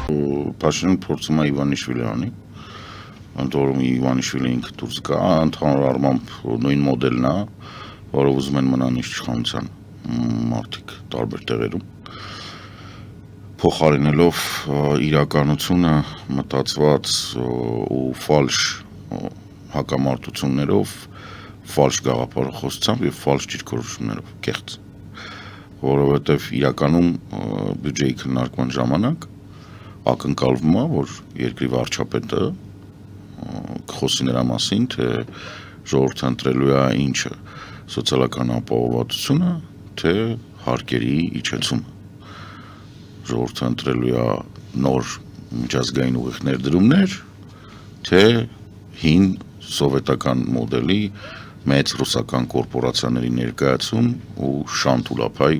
Փաշինյանը փորձում է Իվանիշվիլի անի, ընդ որում Իվանիշվիլի ինքը դուրս գա, ընդհանուր առմամբ նույն մոդելն է, որով ուզում են մնան իշխանության մարդիկ տարբեր տեղերում, փոխարինելով իրականությունը մտածված ու ֆալշ հակամարտություններով, ֆալշ գաղափարախոսությամբ եւ ֆալշ դիրքորոշումներով, կեղծ, որովհետեւ իրականում բյուջեի քննարկման ժամանակ ակնկալվում է, որ երկրի վարչապետը կխոսի նրա մասին, թե ժողովուրդը ընտրելու է ինչը, սոցիալական ապահովվածությունը, թե հարկերի իջեցումը։ Ժողովուրդը ընտրելու է նոր միջազգային ուղիղ ներդրումներ, թե հին սովետական մոդելի մեծ ռուսական կորպորացիաների ներկայացում ու շանտուլափայ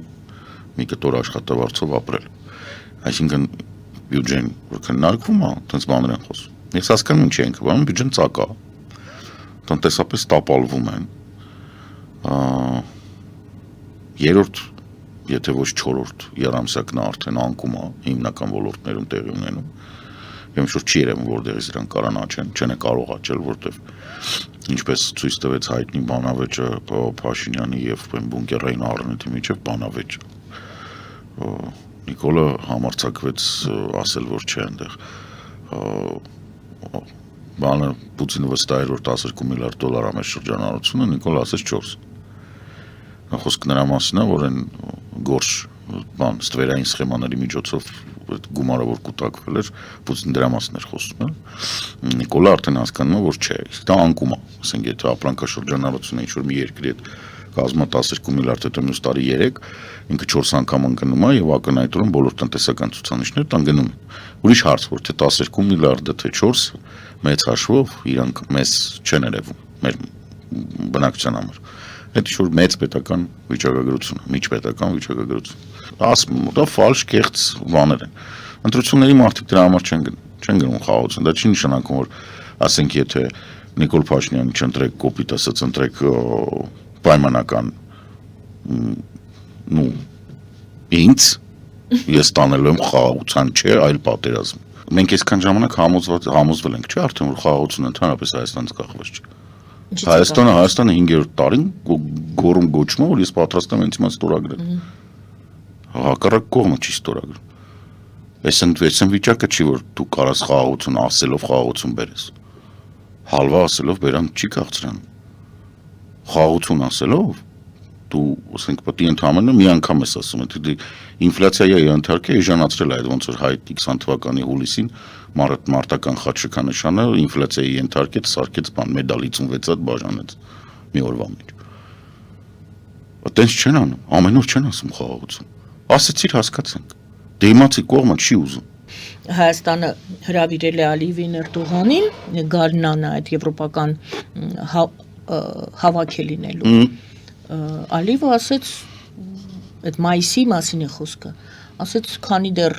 մի կտոր աշխատավարձով ապրել։ Այսինքն բյուջեն, որ քննարկվում է, տենց բաներ են խոսում։ Ես հասկանում ինչ ենք բանում, բյուջեն ծակա, տնտեսապես տապալվում են, երրորդ, եթե ոչ չորրորդ երամսյակն արդեն անկում է, հիմնական ոլորտներում տեղի ունենում, եմ շուտ չի երևում, որտեղից դրանք կարան աճեն, չեն կարող աճել, որտեղ ինչպես ցույց տվեց հայտնի բանավեճը Փաշինյանի եւ Բունկերային Առնետի միջև բանավեճը։ Նիկոլը համարձակվեց ասել, որ չէ այնտեղ բանը Պուտինը վստահ էր, որ 12 միլիարդ դոլար ամեն շրջանառությունը, Նիկոլը ասեց 4։ Խոսքը նրա մասին է, որ այն գործ բան ստվերային սխեմաների միջոցով այդ գումարը որ կուտակվել էր, Պուտինը դրա մասին էր խոսում, Նիկոլը արդեն հասկանում է, որ չէ, դա անկում է, ասենք եթե ապրանքաշրջանառությունը ինչ-որ մի երկրի հետ կազմա 12 միլիարդ, հետո մյուս տարի 3, ինքը 4 անգամ ընկնում է եւ ակնհայտորեն բոլոր տնտեսական ցուցանիշները տան գնում են։ Ուրիշ հարց, որ թե 12 միլիարդը թե 4 մեծ հաշվով իրանք մեզ չեն երևում մեր բնակչության համար։ Այդ ինչ-որ մեծ պետական վիճակագրություն, միջպետական վիճակագրություն։ Ասում դա ֆալշ կեղծ բաներ են։ Ընտրությունների մարդիկ դրա համար չեն գնում խաղաղություն։ Դա չի նշանակում, որ ասենք եթե Նիկոլ Փաշինյանը չընտրեք կոպիտ ասած ընտրեք պայմանական ինձ ես տանելու եմ խաղաղության չէ, այլ պատերազմ։ Մենք այսքան ժամանակ համոզվել ենք, չէ՞ արդեն որ խաղաղությունը ընդհանրապես Հայաստանից կախված չէ։ Հայաստանը 5-րդ տարին գոռում գոչում է, որ ես պատրաստ եմ ինձ մաս ստորագրել։ Հակառակ կողմը չի ստորագրում։ Այս վիճակը չի, որ դու կարաս խաղաղություն ասելով խաղաղություն բերես։ Հալվա ասելով բերան չի քաղցրանում։ Խաղաղություն ասելով դու ասենք պետք է ընդհանրապես մի անգամ ես ասում, թե ինֆլյացիայի ընդհանրքը էժանացրել է, այդ ոնց որ հայտ 20 թվականի հուլիսին մարտական խաչքանշանը ինֆլյացիայի ընդհանրքեց սարքեց բան մեդալ 56-ად բաժանեց մի օրվա մեջ։ Այդտենց չեն անում, ամեն օր չեն ասում խաղաղություն։ Ասեցիր հասկացանք։ Դիմացի կողմը չի ուզում։ Հայաստանը հրավիրել է Ալիևին Էրդողանին, գարնանը այդ եվրոպական հավաք է լինելու։ Ալիևը ասեց, այդ մայիսի մասին է խոսքը, ասեց, քանի դեռ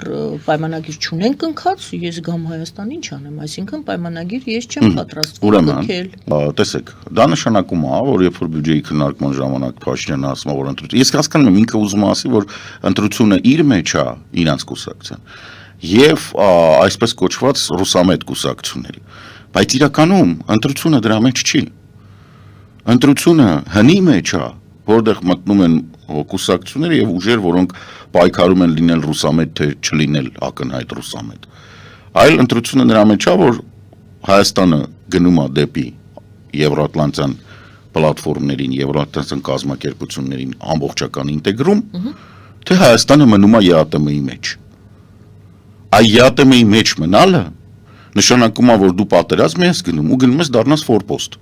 պայմանագիր չունենք ընկած, ես գամ Հայաստան ինչ անեմ, այսինքն պայմանագիր ես չեմ պատրաստվում կնքել։ Տեսեք, դա նշանակում է, որ երբ որ բյուջեի քննարկման ժամանակ Փաշինյանը ասում է, որ ընտրություն, ես հասկանում եմ ինքը ուզում ասի, որ ընտրությունը իր մեջ է իրանց կուսակցության եւ այսպես կոչված ռուսամետ կուսակցությունների, բայց իրականում ընտրությունը դրա մեջ չի։ Ընտրությունը հնի մեջ է, որտեղ մտնում են կուսակցությունները եւ ուժեր, որոնք պայքարում են լինել ռուսամետ թե չլինել ակնհայտ ռուսամետ։ Այլ ընտրությունը նրա մեջ է, որ Հայաստանը գնում է դեպի Եվրոատլանտյան պլատֆորմներին, Եվրոատլանտյան կազմակերպություններին ամբողջական ինտեգրում, թե Հայաստանը մնում է ԵԱՏՄ-ի մեջ։ Այ ԵԱՏՄ-ի մեջ մնալը նշանակում է, որ դու պատերազմ ես գնում ու գնում ես դառնաս ֆորպոստ։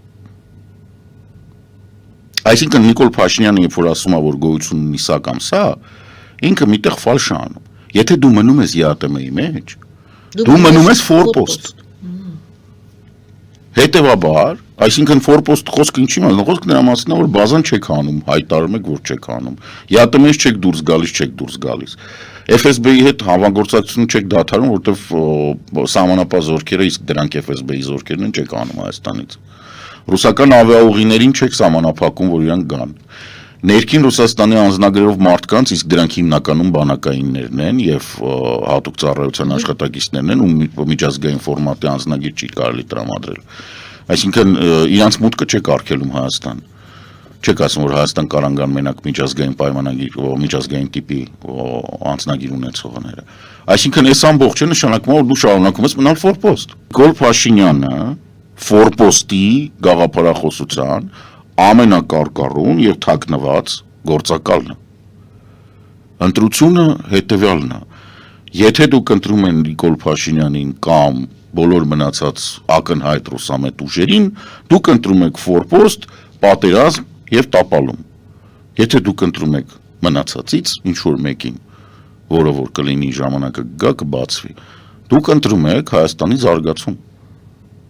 Այսինքն Նիկոլ Փաշինյանը երբ որ ասում է, որ գոյություն ունի սա կամ սա, ինքը միտեղ ֆալշ է անում։ Եթե դու մնում ես ԵԱՏՄ-ի մեջ, դու մնում ես ֆորպոստ։ Հետևաբար, այսինքն ֆորպոստ խոսքը ինչի մասին է, խոսքը նրա մասին է, որ բազան չեք անում, հայտարարում եք, որ չեք անում։ ԵԱՏՄ-ից չեք դուրս գալիս։ FSB-ի հետ համագործակցություն չեք դադարում, որովհետև սահմանապահ զորքերը իսկ դրանք FSB-ի զորքերն չեք անում Հայաստանից։ Ռուսական ավիաուղիներին չեք սահմանափակում, որ իրանք գան։ Ներքին Ռուսաստանի անձնագրերով մարդկանց, իսկ դրանք հիմնականում բանակայիններն են եւ հատուկ ծառայության աշխատակիցներն են, ու միջազգային ֆորմատի անձնագիր չի կարելի տրամադրել։ Այսինքն իրանց մուտքը չեք արգելում Հայաստան։ Չեք ասում, որ Հայաստան կարան գան մենակ միջազգային պայմանագիր, միջազգային տիպի անձնագիր ունեցողները։ Այսինքն այս ամբողջը նշանակում է, որ դու շարունակում ես մնալ ֆորպոստ։ Նիկոլ Փաշինյանը ֆորպոստի գաղափարախոսության ամենակարկառուն եւ թաքնված գործակալն է։ Ընտրությունը հետեւյալն է. եթե դուք ընտրում են Նիկոլ Փաշինյանին կամ բոլոր մնացած ակնհայտ ռուսամետ ուժերին, դուք ընտրում եք ֆորպոստ, պատերազմ եւ տապալում։ Եթե դուք ընտրում եք մնացածից ինչ որ մեկին, որը որ կլինի ժամանակը գա կբացվի, դուք ընտրում եք Հայաստանի զարգացում։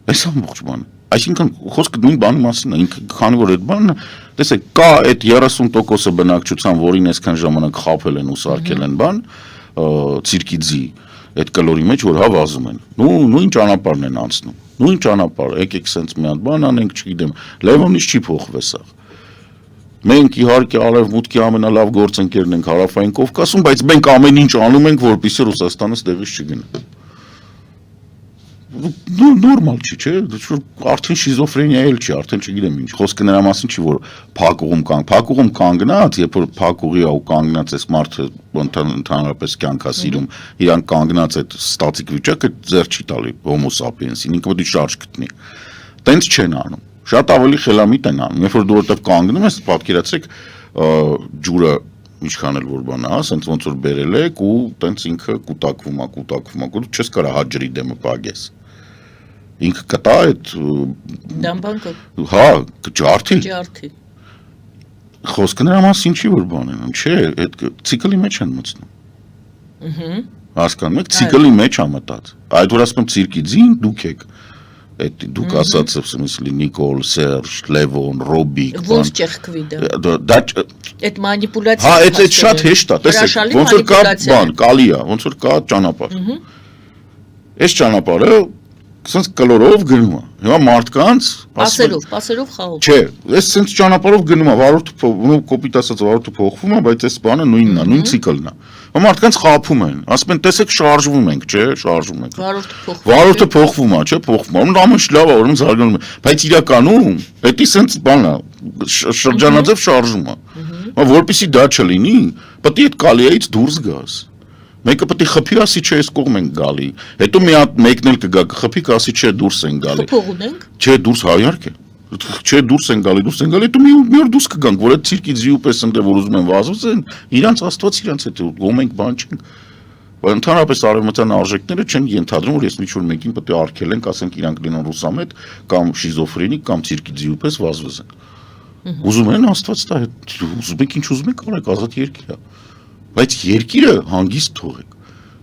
Այս ամբողջ բանը։ Այսինքն խոսքը նույն բանի մասին է, ինքը քանի որ այդ բանը, տեսեք, կա այդ 30% բնակչության, որին այսքան ժամանակ խաբել են ու սարքել են բան, ցիրկիձի այդ կլորի մեջ, որ հավազում են։ Նույն ճանապարհն են անցնում։ Նույն ճանապարհը, եկեք սենց մի հատ բան անենք, չգիտեմ, Լևոնից չի փոխվել սա։ Մենք իհարկե արևմուտքի ամենալավ գործընկերն ենք Հարավային Կովկասում, բայց մենք ամեն ինչ անում ենք, որպեսզի Ռուսաստանը ստեղից չգնա։ Նորմալ չի, չէ՞, արդեն շիզոֆրենիա էլ չի, արդեն չգիտեմ ինչ, խոսքը նրա մասին չի, որ փակուղում կանգնած, երբ որ փակուղի ու կանգնած էս մարդը ընդհանրապես կյանքա սիրում, իրան կանգնած այդ ստատիկ վիճակը ձեռ չի տալի հոմո սապիենսին, ինքը պետք է շարժ գտնի։ Տենց չեն անում։ Շատ ավելի խելամիտ են անում, երբ որ դու որտեղ կանգնում ես, պատկերացրեք ջուրը ինչքան էլ որ բան է, ասենց ոնց որ բերել եք ու տենց ինքը կուտակվում է, դու չես կարա հաջրի դեմը պագես։ Ինքը կտա այդ դամբանկը։ Հա, ջարդի։ Ջարդի։ Խոսքը նրա մասին չի որ բան են, չէ, այդ ցիկլի մեջ են մտնում։ Հասկանում եք, ցիկլի մեջ է մտած։ Այդ որ ասում եմ ցիրկիձին դուք եք։ Այդ դուք ասած в смысле Նիկոլ, Սերժ, Լևոն, Ռոբիկ, Ոնց ճեղքվի դա։ Դա Այդ մանիպուլյացիա։ Հա, այդ շատ հեշտ է, տեսեք, ոնց որ կա բան, կալի է, ոնց որ կա ճանապարհ։ Այս ճանապարհը սենց կլորով գնում է։ Հիմա մարդկանց Պասերով խաղով։ Չէ, այս սենց ճանապարհով գնում է, վարորդը կոպիտ ասած վարորդը փոխվում է, բայց այս բանը նույնն է, նույն ցիկլն է։ Հիմա մարդկանց խափում են, ասում են, տեսեք, շարժվում ենք, չէ, շարժվում ենք։ Վարորդը փոխվում է, չէ, փոխվում է։ Ամեն լավ է, ուրեմն զարգանում է, բայց իրականում դա սենց բան է, շրջանաձև շարժում է։ Հիմա որպեսզի դա չլինի, պետք է այդ կալիայից դուրս գաս։ Մեկը պետք է խփի, ասի չէ, այս կողմ ենք գալի։ Հետո մի հատ մեկն էլ կգա, կխփի, ասի չէ, դուրս են գալի։ Փոխուն ենք։ Չէ, դուրս հայարք է։ Չէ, դուրս են գալի, հետո մի օր դուրս կգանք, որ այդ ցիրկի ձիու պես ընդ որ ուզում են վազվեն, իրանց աստված իրանց հետ գոմ ենք բան չենք։ Բայց ընդհանրապես արևմտյան արժեքները չեն ենթադրում, որ ես մի-որ մեկին պետք է արգելենք, ասենք իրանք լինեն ռուսամետ կամ շիզոֆրենիկ կամ ցիրկի ձիու պես վազվեն։ Ուզում են աստված տա, ուզում եք ինչ ուզում եք արեք, ազատ երկիր է։ Բայց երկիրը հանգիստ թողեք,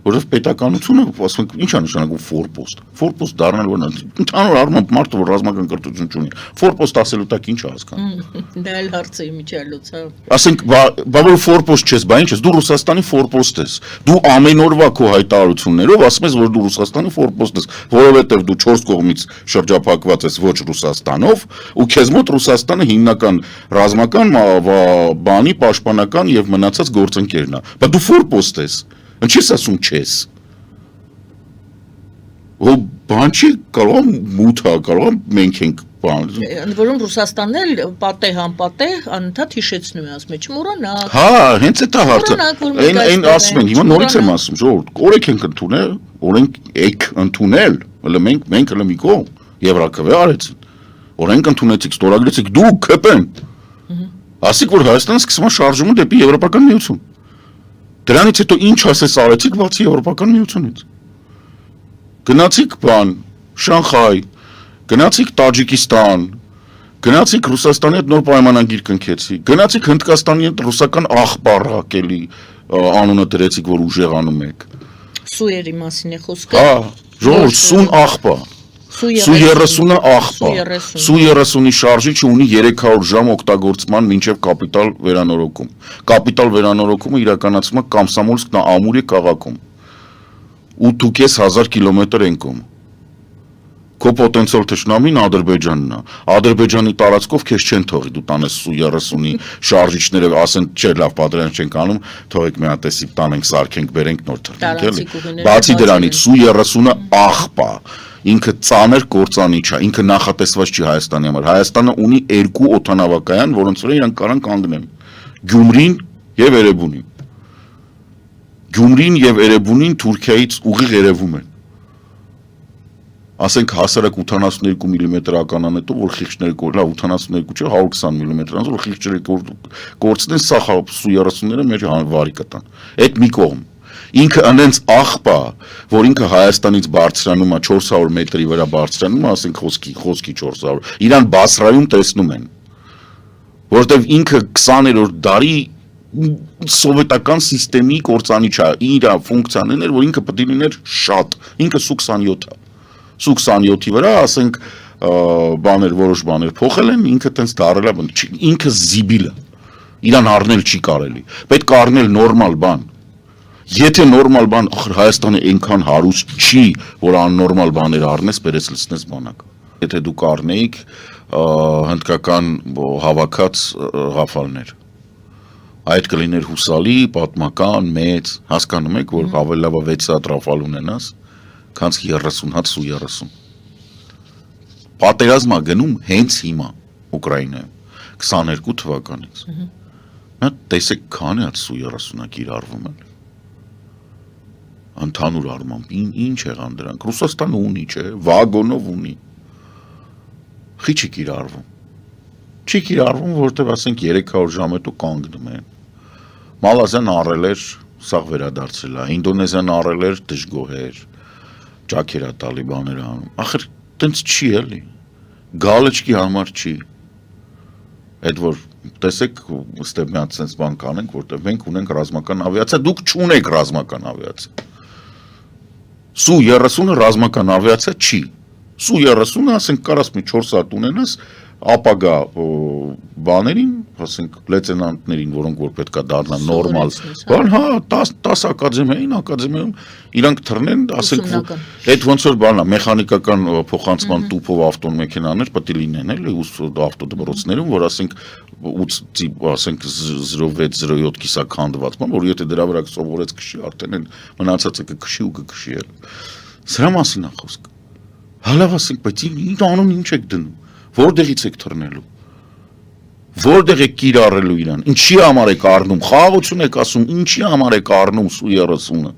որովհետև պետականությունը, ասում ենք, ինչ է նշանակում ֆորպոստ։ Ֆորպոստ դառնալ որ ընդհանուր առմամբ մարդը որ ռազմական կրթություն չունի, ֆորպոստ ասելու տակ ինչ է հասկանում։ Դա էլ հարց է միջալուց, հա։ Ասենք, բա որ ֆորպոստ չես, բա ինչ ես, դու Ռուսաստանի ֆորպոստ ես։ Դու ամեն օրվա քո հայտարարություններով ասում ես, որ դու Ռուսաստանի ֆորպոստ ես, որովհետև դու 4 կողմից շրջափակված ես ոչ Ռուսաստանով, ու քեզ մոտ Ռուսաստանը հիմնական ռազմական բանի պաշտպանական եւ մնացած գործընկերն է։ Բա դու ֆորպոստ ես։ Ինչի՞ ասում չես։ Ու բան չի կարող մութա, կարող մենք ենք բան։ Ընդ որում Ռուսաստանն էլ պատեհ անպատեհ անընդհատ հիշեցնում է, ասում է չմոռանաք։ Հա, հենց այդ է հարցը։ Այն ասում են, հիմա նորից եմ ասում, ժողովուրդ, օրենք ենք ընդունել, օրենք եք ընդունել, հələ մենք հələ մի կողմ Եվրաքվե արեցին։ Օրենք ընդունեցիք, ստորագրեցիք դուք քպեն։ Ասիկ որ Հայաստանը սկսում է շարժումը դեպի Եվրոպական միություն։ Դրանից հետո ինչ ասես արեցիք բացի Եվրոպական միությունից։ Գնացիք բան, Շանխայ, գնացիք Տաջիկստան, գնացիք Ռուսաստանի հետ նոր պայմանագիր կնքեցիք, գնացիք Հնդկաստանի հետ ռուսական աղբառակ էլի անունը դրեցիք, որ ուժեղանում եք։ Սուերի մասին է խոսքը։ Հա, ժողովուրդ, սուն աղբա։ Սու 30-ը աղբա։ Սու 30-ի շարժիչը ունի 300 ժամ օգտագործման մինչև կապիտալ վերանորոգում։ Կապիտալ վերանորոգումը իրականացվում է Կամսամոլսկն Ամուրի քաղաքում։ 8 1000 կիլոմետր են կողմ։ Քո պոտենցիալ թշնամին Ադրբեջանն է։ Ադրբեջանի տարածքով քեզ չեն թողի դու տանես Su-30-ի շարժիչները, ասեն, չէ, լավ, պատերազմ չենք անում, թողեք մի հատ էսի տանենք, սարքենք, բերենք նոր թռնենք, էլի։ Բացի դրանից Su-30-ը աղբ է, ինքը ծանր կործանիչ է, ինքը նախատեսված չի Հայաստանի համար։ Հայաստանը ունի 2 օդանավակայան, որոնց վրա իրանք կարան կանգնեն։ Գյումրին եւ Էրեբունին։ Գյումրին եւ Էրեբունին Թուրքիայից ուղիղ երևում են։ Ասենք հասարակ 82 մմ ականանետով, որ խիղճները լավ 82 չէ, 120 մմ-անոց, որ խիղճերը կորցնեն, սա Su-30-ները մեր վարի կտան։ Այդ մի կողմ։ Ինքը այնց աղբ է, որ ինքը Հայաստանից բարձրանում է 400 մետրի վրա բարձրանում է, ասենք խոսքի 400, իրան Բասրայում տեսնում են, որովհետև ինքը 20-րդ դարի սովետական սիստեմի կործանիչ է, իր ֆունկցիաներն էր, որ ինքը պետք է լիներ շատ, ինքը Su-27 է, Su-27-ի վրա, ասենք որոշ բաներ փոխել են, ինքը տենց դարել է, ինքը զիբիլ է, իրան առնել չի կարելի, պետք է առնել նորմալ բան։ Եթե նորմալ բան, Հայաստանը այնքան հարուստ չի, որ աննորմալ բաներ առնես, բերես լցնես բանակ։ Եթե դուք առնեիք հնդկական հավաքած Ռաֆալներ, այդ կլիներ հուսալի, պատմական, մեծ, հասկանում եք, որ ավելի լավ 6 հատ Ռաֆալ ունենաս, քան 30 հատ Su-30։ Պատերազմա գնում հենց հիմա Ուկրաինայում 22 թվականից։ Նա տեսեք քանի հատ Su-30-ը կիրառվում են։ Ընդհանուր առմամբ ինչ եղան դրանք, Ռուսաստանը ունի, չէ, վագոնով ունի, խի չի կիրառվում, որովհետև ասենք 300 ժամետու կանգնում են, Մալազիան առել էր, սաղ վերադարձել է, Ինդոնեզիան առել էր, դժգոհեր, ճաքերա տալի բաներ անում, ախր տենց չի էլի, գալեչկի համար չի, այդ որ տեսեք, ստեղ մի հատ սենց բան կանենք, որտեղ մենք ունենք ռազմական ավիացիա, դուք չունեք ռազմական ավիացիա։ Su-30-ը ռազմական ավիացիա չի։ Su-30-ը, ասենք, կարաս մի 4 հատ ունենաս, ապագա բաներին, ասենք, լեյտենանտներին, որոնք որ պետք է դառնան նորմալ, բան, հա, 10 ակադեմիայում իրանք թռնեն, ասենք, այդ ոնց որ բանա, մեխանիկական փոխանցման տուփով ավտոմեքենաներ պետք է լինեն, էլի, ավտոդպրոցներում, որ ասենք 06-07 կիսաքանդված, որ եթե դրա վրա սովորեց քշի, արդեն են մնացածը կքշի ու կքշի էլ։ Սրա մասին է խոսքը։ Հալավ ասենք, բայց ինչ անուն ինչ եք դնում։ Որտեղից եք թռնելու։ Որտեղ եք կիրառելու իրան։ Ինչի համար եք առնում։ Խաղաղություն եք ասում, ինչի համար եք առնում Su-30-ը։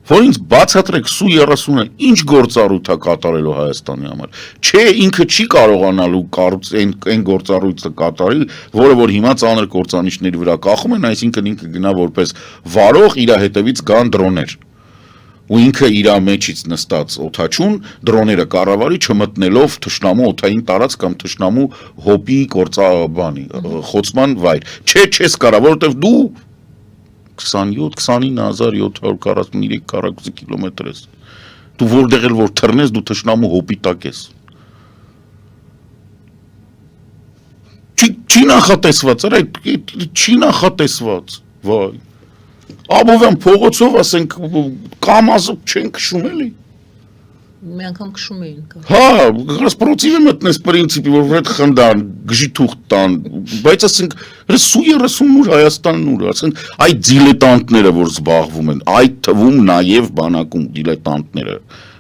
Որ ինձ բացատրեք Su-30-ը ինչ գործառույթ է կատարելու Հայաստանի համար։ Չէ, ինքը չի կարողանալու այն գործառույթը կատարել, որը որ հիմա ծանր կործանիչների վրա կախում են, այսինքն ինքը գնա որպես վարող, իր հետևից գան դրոներ։ Ու ինքը իր մեջից նստած օդաչուն դրոները կառավարի չմտնելով թշնամու օդային տարածք կամ թշնամու հոպի կործաբանի խոցման վայր։ Չէ, չես կարա, որովհետև դու 29743 քառակուսի կիլոմետր ես։ Դու որտեղ էլ որ թռնես, դու թշնամու հոպի տակ ես։ Չի նախատեսված, չի նախատեսված, վայ։ Աբովյան փողոցով, ասենք, կամազով չեն քշում էլի։ Մի անգամ քշում էին կա։ Հա, ռասպրոցիվը մտնես պրինցիպի, որ վրետ խնդան, գժի թուղթ տան, բայց ասենք, Su-30 ուր Հայաստանն ուր, ասենք, այդ դիլետանտները, որ զբաղվում են, այդ թվում նաև բանակում դիլետանտները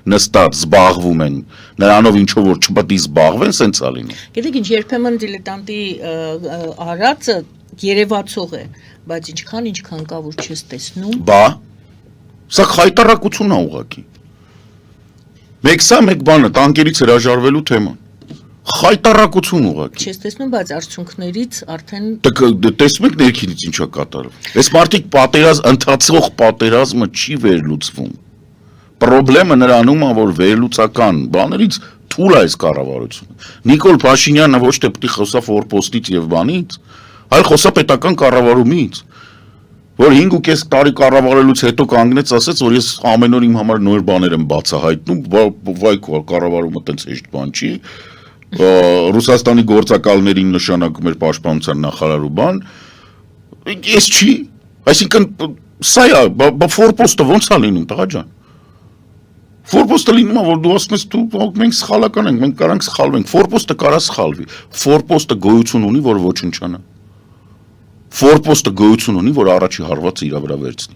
նստած զբաղվում են, նրանով ինչով որ չպետք է զբաղվեն, սենց է լինում։ Գիտեք ինչ, երբեմն դիլետանտի արածը երևացող է, բայց ինչքան կա, որ չես տեսնում։ Բա, սա խայտարակություն է ուղղակի։ Մեկ բանը, տանկերից հրաժարվելու թեման։ Խայտարակություն ուղղակի։ Չես տեսնում, բայց արդյունքներից արդեն տեսնում եք ներքինից ինչա կատարվում։ Այս մարդիկ ընթացող պատերազմը չի վերլուծվում։ Պրոբլեմը նրանում է, որ վերլուծական բաներից թույլ է այս կառավարությունը։ Նիկոլ Փաշինյանը ոչ թե պետք է խոսա ֆորպոստից եւ բանից, այլ խոսա պետական կառավարումից, որ 5.5 տարի կառավարելուց հետո կանգնեց ասեց, որ ես ամեն օր իմ համար նոր բաներ եմ բացահայտնում, վայ կառավարումը տենց հեշտ բան չի, Ռուսաստանի գործակալներին նշանակում էր պաշտպանության նախարարու բան, ես չի, այսինքն սա է, ֆորպոստը ոնց է լինում, տղա ջան, Ֆորպոստը լինում է, որ դու ասում ես դու մենք սխալական ենք, մենք կարանք սխալվենք։ Ֆորպոստը կարա սխալվի։ Ֆորպոստը գոյություն ունի, որ ոչնչանա։ Ֆորպոստը գոյություն ունի, որ առաջի հարվածը իր վրա վերցնի։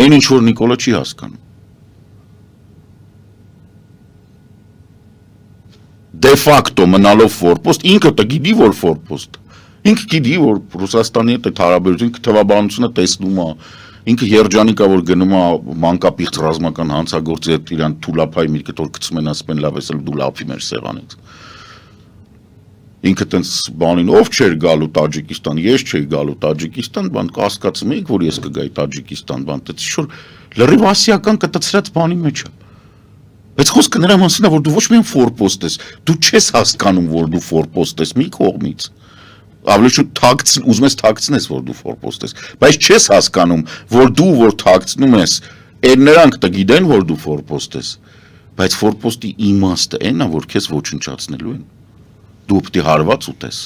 Այն ինչ որ Նիկոլը չի հասկանում։ Դե ֆակտո մնալով ֆորպոստ, ինքը գիտի, որ ֆորպոստ։ Ինքը գիտի, որ Ռուսաստանի հետ հարաբերությունը թվաբանությունը տեսնում է։ Ինքը երջանիկ է, որ գնում է մանկապիղծ ռազմական հանցագործի հետ իրան թուլափայ մի կտոր գցում են ասում են լավ էսել դու լափի մեր սեղանից։ Ինքը տենց բանին ով չէր գալու Տաջիկստան, ես չէի գալու Տաջիկստան, բան կասկածում էիք, որ ես կգայի Տաջիկստան, բան դա շուտ լրիվ ասիական կտցրած բանի մեջ է։ Բայց խոսքը նրա մասին է, որ դու ոչ միայն ֆորպոստ ես, դու չես հասկանում, որ դու ֆորպոստ ես մի կողմից։ Ավելի շուտ ուզում ես թաքցնես, որ դու ֆորպոստ ես, բայց չես հասկանում, որ դու որ թաքցնում ես, այն նրանք գիտեն, որ դու ֆորպոստ ես, բայց ֆորպոստի իմաստը այն է, որ քեզ ոչնչացնելու են։ Դու պետք է հարված ուտես։